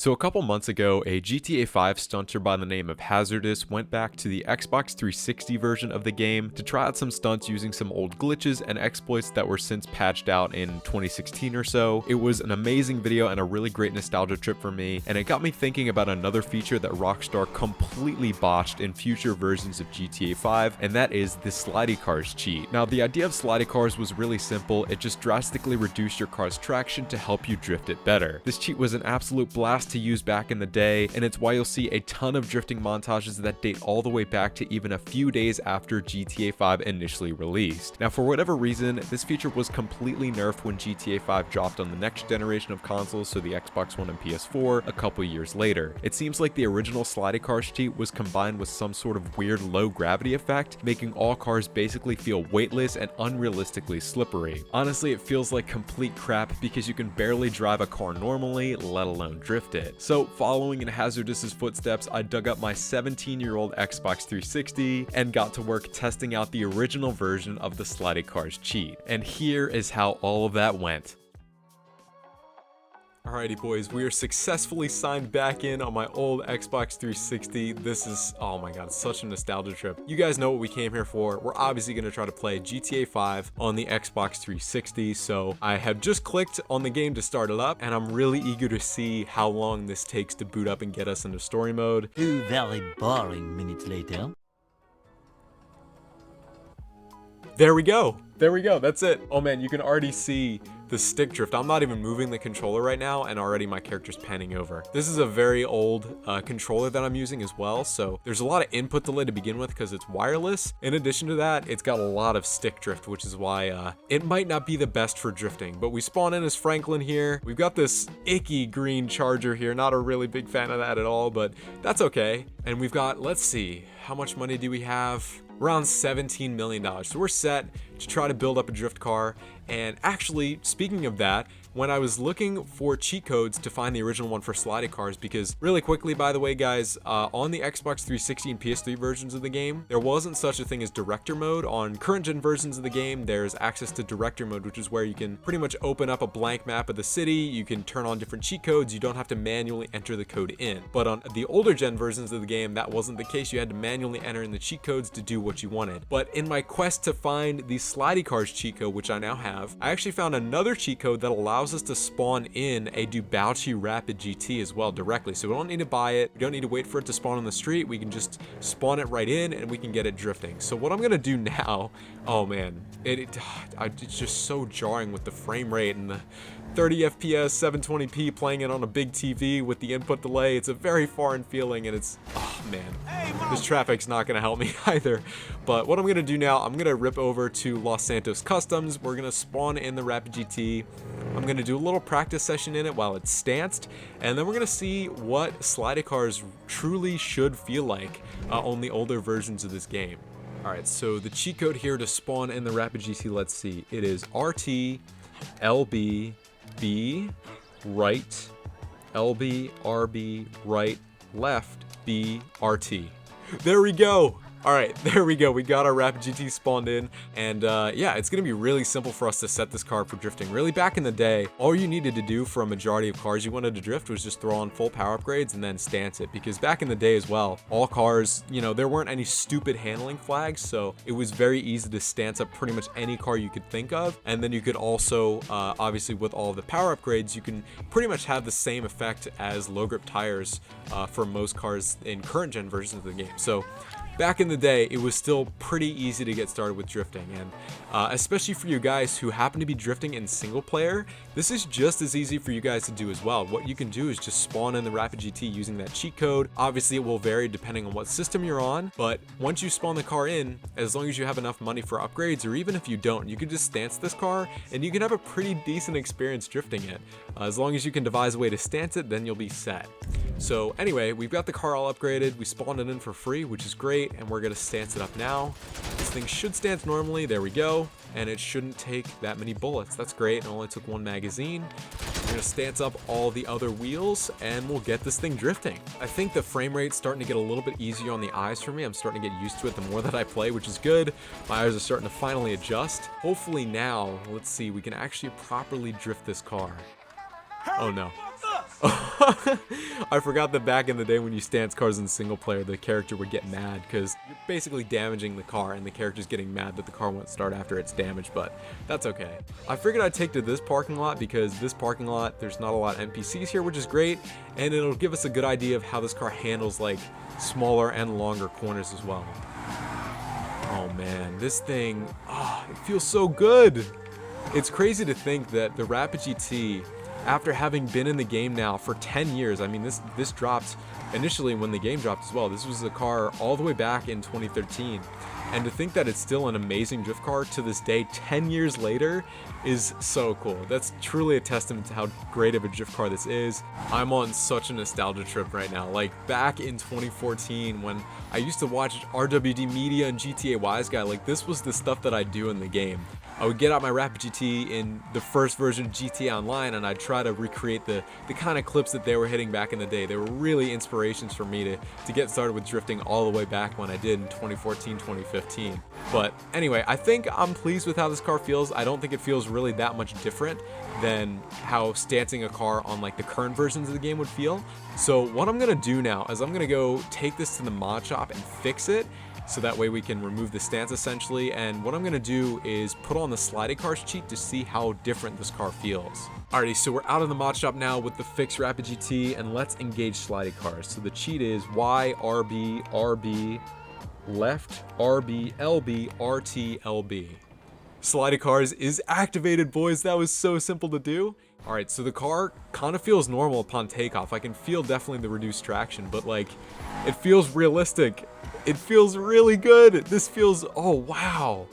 So a couple months ago, a GTA 5 stunter by the name of Hazardous went back to the Xbox 360 version of the game to try out some stunts using some old glitches and exploits that were since patched out in 2016 or so. It was an amazing video and a really great nostalgia trip for me, and it got me thinking about another feature that Rockstar completely botched in future versions of GTA 5, and that is the Slidey cars cheat. Now, the idea of Slidey cars was really simple. It just drastically reduced your car's traction to help you drift it better. This cheat was an absolute blast to use back in the day, and it's why you'll see a ton of drifting montages that date all the way back to even a few days after GTA 5 initially released. Now, for whatever reason, this feature was completely nerfed when GTA 5 dropped on the next generation of consoles, so the Xbox One and PS4, a couple years later. It seems like the original Slidey cars cheat was combined with some sort of weird low gravity effect, making all cars basically feel weightless and unrealistically slippery. Honestly, it feels like complete crap because you can barely drive a car normally, let alone drift it. So following in Hazardous's footsteps, I dug up my 17-year-old Xbox 360 and got to work testing out the original version of the Slidey cars cheat. And here is how all of that went. Alrighty boys, we are successfully signed back in on my old Xbox 360. This is, oh my god, such a nostalgia trip. You guys know what we came here for. We're obviously going to try to play GTA 5 on the Xbox 360, so I have just clicked on the game to start it up, and I'm really eager to see how long this takes to boot up and get us into story mode. 2 very boring minutes later. There we go. There we go. That's it. Oh man, you can already see the stick drift. I'm not even moving the controller right now, and already my character's panning over. This is a very old controller that I'm using as well, so there's a lot of input delay to begin with because it's wireless. In addition to that, it's got a lot of stick drift, which is why it might not be the best for drifting. But we spawn in as Franklin here. We've got this icky green Charger here. Not a really big fan of that at all, but that's okay. And we've got, let's see, how much money do we have? Around $17 million. So we're set to try to build up a drift car. And actually, speaking of that, when I was looking for cheat codes to find the original one for Slidey cars, because really quickly, by the way, guys, on the Xbox 360 and PS3 versions of the game, there wasn't such a thing as director mode. On current gen versions of the game, there's access to director mode, which is where you can pretty much open up a blank map of the city. You can turn on different cheat codes. You don't have to manually enter the code in. But on the older gen versions of the game, that wasn't the case. You had to manually enter in the cheat codes to do what you wanted. But in my quest to find the Slidey cars cheat code, which I now have, I actually found another cheat code that allows us to spawn in a Dubauchi Rapid GT as well directly. So we don't need to buy it. We don't need to wait for it to spawn on the street. We can just spawn it right in and we can get it drifting. So what I'm going to do now, oh man, it's just so jarring with the frame rate and the 30 FPS, 720p playing it on a big TV with the input delay. It's a very foreign feeling, and it's, oh man, this traffic's not going to help me either. But what I'm going to do now, I'm going to rip over to Los Santos Customs. We're going to spawn in the Rapid GT. I'm going to do a little practice session in it while it's stanced, and then we're going to see what Slidey cars truly should feel like on the older versions of this game. Alright, so the cheat code here to spawn in the Rapid GT, let's see. It is RT, LB, B, right, LB, RB, right, left, B, RT. There we go. All right, there we go. We got our Rapid GT spawned in, and yeah, it's gonna be really simple for us to set this car for drifting. Really, back in the day, all you needed to do for a majority of cars you wanted to drift was just throw on full power upgrades and then stance it, because back in the day as well, all cars, you know, there weren't any stupid handling flags, so it was very easy to stance up pretty much any car you could think of. And then you could also, obviously with all of the power upgrades, you can pretty much have the same effect as low grip tires for most cars in current gen versions of the game. So back in the day, it was still pretty easy to get started with drifting, and especially for you guys who happen to be drifting in single player, this is just as easy for you guys to do as well. What you can do is just spawn in the Rapid GT using that cheat code. Obviously, it will vary depending on what system you're on, but once you spawn the car in, as long as you have enough money for upgrades, or even if you don't, you can just stance this car, and you can have a pretty decent experience drifting it. As long as you can devise a way to stance it, then you'll be set. So anyway, we've got the car all upgraded. We spawned it in for free, which is great, and we're gonna stance it up now. This thing should stance normally. There we go. And it shouldn't take that many bullets. That's great. It only took one magazine. We're gonna stance up all the other wheels, and we'll get this thing drifting. I think the frame rate's starting to get a little bit easier on the eyes for me. I'm starting to get used to it the more that I play, which is good. My eyes are starting to finally adjust. Hopefully now, let's see, we can actually properly drift this car. Oh no. I forgot that back in the day when you stance cars in single player, the character would get mad because you're basically damaging the car and the character's getting mad that the car won't start after it's damaged, but that's okay. I figured I'd take to this parking lot because this parking lot, there's not a lot of NPCs here, which is great, and it'll give us a good idea of how this car handles like smaller and longer corners as well. Oh man, this thing, it feels so good. It's crazy to think that the Rapid GT, after having been in the game now for 10 years, I mean, this dropped initially when the game dropped as well. This was a car all the way back in 2013. And to think that it's still an amazing drift car to this day, 10 years later, is so cool. That's truly a testament to how great of a drift car this is. I'm on such a nostalgia trip right now. Like back in 2014 when I used to watch RWD Media and GTA Wise Guy, like this was the stuff that I do in the game. I would get out my Rapid GT in the first version of GTA Online and I'd try to recreate the kind of clips that they were hitting back in the day. They were really inspirations for me to get started with drifting all the way back when I did in 2014, 2015. But anyway, I think I'm pleased with how this car feels. I don't think it feels really that much different than how stancing a car on like the current versions of the game would feel. So what I'm gonna do now is I'm gonna go take this to the mod shop and fix it, so that way we can remove the stance essentially. And what I'm gonna do is put on the Slidey cars cheat to see how different this car feels. Alrighty, so we're out of the mod shop now with the fixed Rapid GT, and let's engage Slidey cars. So the cheat is Y, RB, RB, left, RB, LB, RT, LB. Slidey cars is activated, boys. That was so simple to do. Alright, so the car kind of feels normal upon takeoff. I can feel definitely the reduced traction, but like, it feels realistic. It feels really good. This feels, oh wow.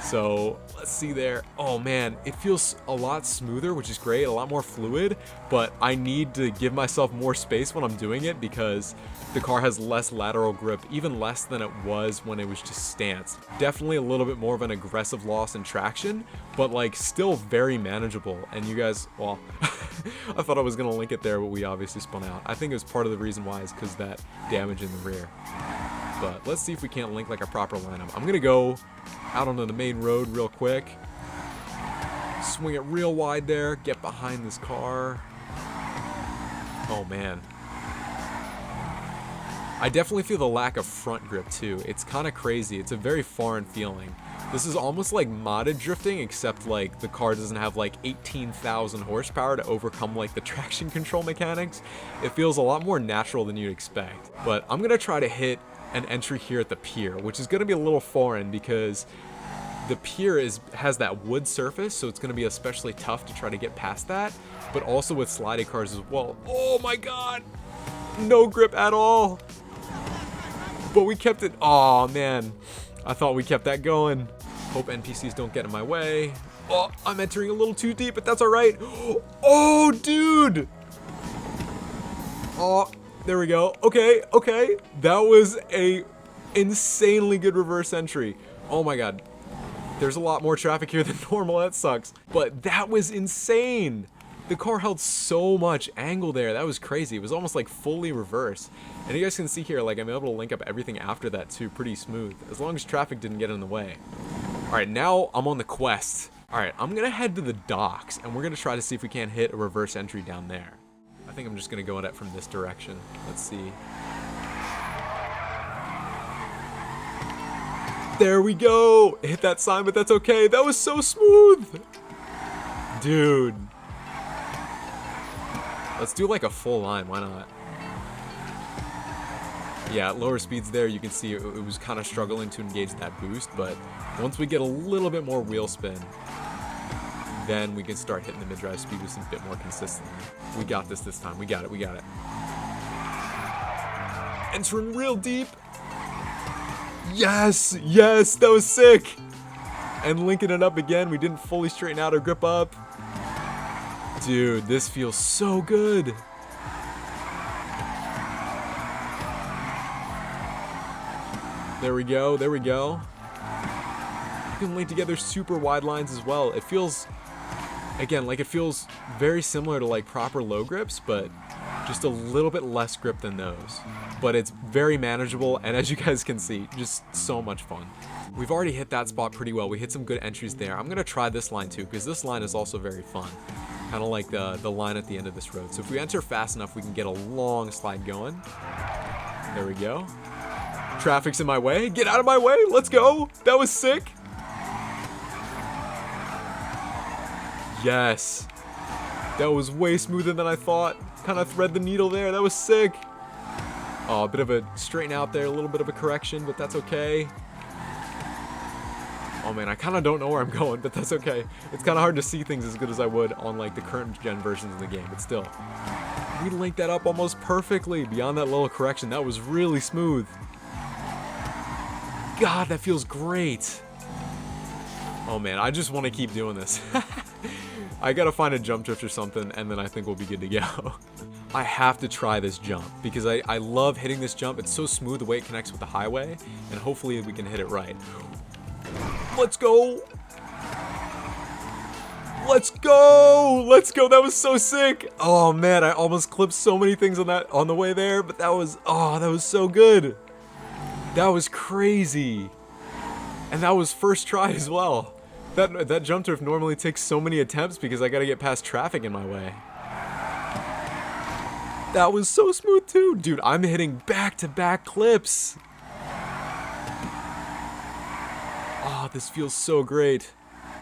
So let's see there. Oh man, it feels a lot smoother, which is great, a lot more fluid, but I need to give myself more space when I'm doing it because the car has less lateral grip, even less than it was when it was just stanced. Definitely a little bit more of an aggressive loss in traction, but like still very manageable. And you guys, well, I thought I was gonna link it there, but we obviously spun out. I think it was part of the reason why is because that damage in the rear. But let's see if we can't link like a proper lineup. I'm gonna go out onto the main road real quick, swing it real wide there, get behind this car. Oh man, I definitely feel the lack of front grip too. It's kind of crazy. It's a very foreign feeling. This is almost like modded drifting, except like the car doesn't have like 18,000 horsepower to overcome like the traction control mechanics. It feels a lot more natural than you'd expect. But I'm gonna try to hit an entry here at the pier, which is going to be a little foreign because the pier has that wood surface, so it's going to be especially tough to try to get past that, but also with Slidey cars as well. Oh my god, no grip at all, but we kept it. Oh man, I thought we kept that going. Hope NPCs don't get in my way. Oh, I'm entering a little too deep, but that's all right. Oh dude, oh, there we go. Okay, okay. That was a insanely good reverse entry. Oh my god. There's a lot more traffic here than normal. That sucks. But that was insane. The car held so much angle there. That was crazy. It was almost like fully reverse. And you guys can see here, like I'm able to link up everything after that too, pretty smooth, as long as traffic didn't get in the way. All right, now I'm on the quest. All right, I'm gonna head to the docks and we're gonna try to see if we can't hit a reverse entry down there. I think I'm just gonna go at it from this direction. Let's see. There we go. Hit that sign, but that's okay. That was so smooth. Dude. Let's do like a full line. Why not? Yeah, at lower speeds there, you can see it was kind of struggling to engage that boost, but once we get a little bit more wheel spin, then we can start hitting the mid-drive speed boost a bit more consistently. We got this time. We got it. We got it. Entering real deep. Yes. Yes. That was sick. And linking it up again. We didn't fully straighten out our grip up. Dude, this feels so good. There we go. There we go. You can link together super wide lines as well. It feels, again, like it feels very similar to like proper low grips, but just a little bit less grip than those. But it's very manageable, and as you guys can see, just so much fun. We've already hit that spot pretty well. We hit some good entries there. I'm gonna try this line too, because this line is also very fun. Kind of like the line at the end of this road. So if we enter fast enough, we can get a long slide going. There we go. Traffic's in my way. Get out of my way. Let's go. That was sick. Yes. That was way smoother than I thought. Kind of thread the needle there. That was sick. Oh, a bit of a straighten out there. A little bit of a correction, but that's okay. Oh man, I kind of don't know where I'm going, but that's okay. It's kind of hard to see things as good as I would on like the current gen versions of the game, but still. We linked that up almost perfectly. Beyond that little correction, that was really smooth. God, that feels great. Oh man, I just want to keep doing this. I gotta find a jump drift or something, and then I think we'll be good to go. I have to try this jump, because I love hitting this jump. It's so smooth the way it connects with the highway, and hopefully we can hit it right. Let's go! Let's go! Let's go! That was so sick! Oh man, I almost clipped so many things on the way there, but that was so good. That was crazy. And that was first try as well. That jump drift normally takes so many attempts because I gotta get past traffic in my way. That was so smooth too. Dude, I'm hitting back-to-back clips. Oh, this feels so great.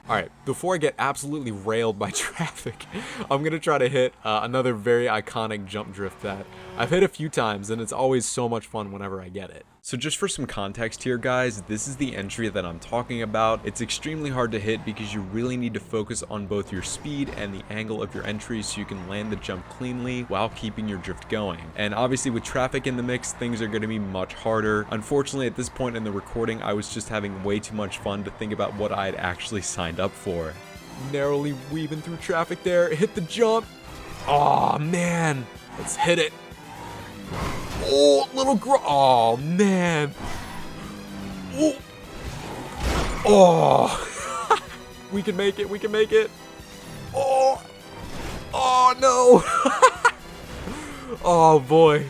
Alright, before I get absolutely railed by traffic, I'm gonna try to hit another very iconic jump drift that I've hit a few times, and it's always so much fun whenever I get it. So just for some context here, guys, this is the entry that I'm talking about. It's extremely hard to hit because you really need to focus on both your speed and the angle of your entry so you can land the jump cleanly while keeping your drift going. And obviously with traffic in the mix, things are going to be much harder. Unfortunately, at this point in the recording, I was just having way too much fun to think about what I had actually signed up for. Narrowly weaving through traffic there, hit the jump. Oh man, let's hit it. Oh, oh man. Oh. Oh. We can make it, we can make it. Oh. Oh no. Oh boy.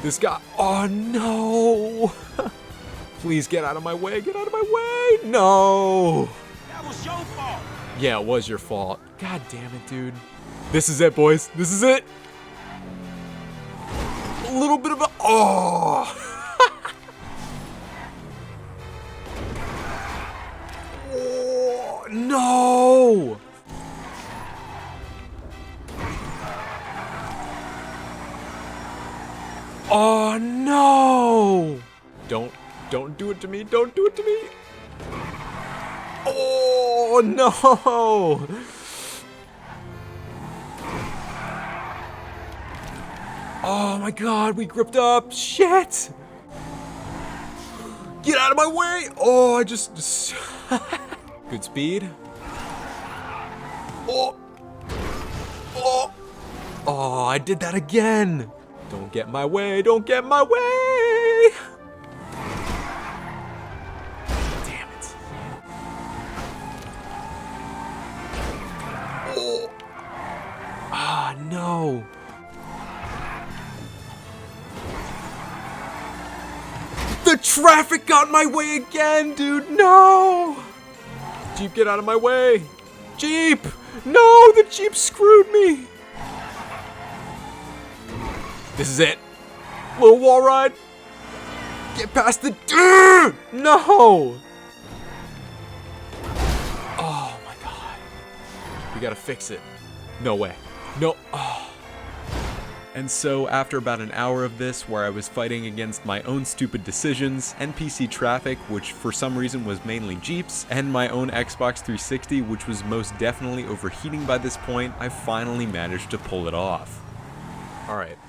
This guy. Oh no. Please get out of my way, get out of my way. No. That was your fault. Yeah, it was your fault. God damn it, dude. This is it, boys. This is it. A little bit of a... Oh! Oh, no! Oh, no! Don't do it to me. Don't do it to me. Oh, no! Oh my god, we gripped up. Shit! Get out of my way! Oh, I just... Good speed. Oh! Oh! Oh, I did that again! Don't get in my way, don't get in my way! Damn it. Oh! Ah, no! The traffic got in my way again, dude. No! Jeep, get out of my way. Jeep! No, the Jeep screwed me. This is it. Little wall ride. Get past the... No! Oh my god. We gotta fix it. No way. No. Oh. And so, after about an hour of this, where I was fighting against my own stupid decisions, NPC traffic, which for some reason was mainly Jeeps, and my own Xbox 360, which was most definitely overheating by this point, I finally managed to pull it off. Alright.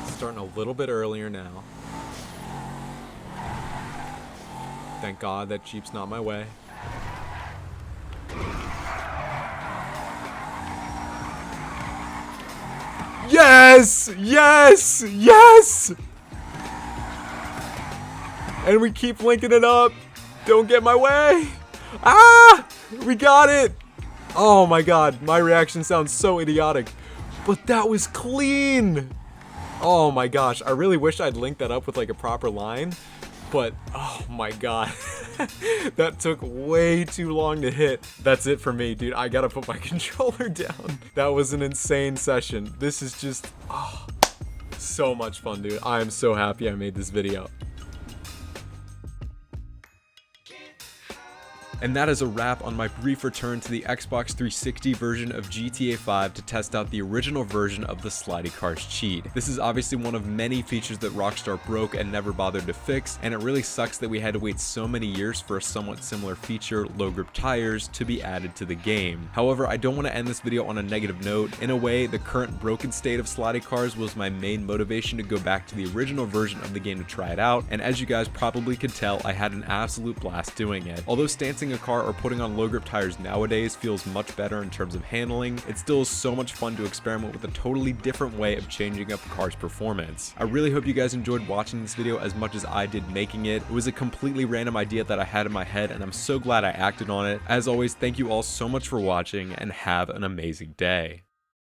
Starting a little bit earlier now. Thank God that Jeep's not my way. Yes! Yes! Yes! And we keep linking it up. Don't get in my way. Ah! We got it! Oh my god, my reaction sounds so idiotic. But that was clean! Oh my gosh, I really wish I'd linked that up with like a proper line. but oh my god. That took way too long to hit. That's it for me, dude. I gotta put my controller down. That was an insane session. This is just, oh, so much fun, dude. I am so happy I made this video. And that is a wrap on my brief return to the Xbox 360 version of GTA 5 to test out the original version of the Slidey Cars cheat. This is obviously one of many features that Rockstar broke and never bothered to fix, and it really sucks that we had to wait so many years for a somewhat similar feature, low grip tires, to be added to the game. However, I don't want to end this video on a negative note. In a way, the current broken state of Slidey Cars was my main motivation to go back to the original version of the game to try it out, and as you guys probably could tell, I had an absolute blast doing it. Although stancing a car or putting on low grip tires nowadays feels much better in terms of handling, it still is so much fun to experiment with a totally different way of changing up a car's performance. I really hope you guys enjoyed watching this video as much as I did making it. It was a completely random idea that I had in my head, and I'm so glad I acted on it. As always, thank you all so much for watching, and have an amazing day.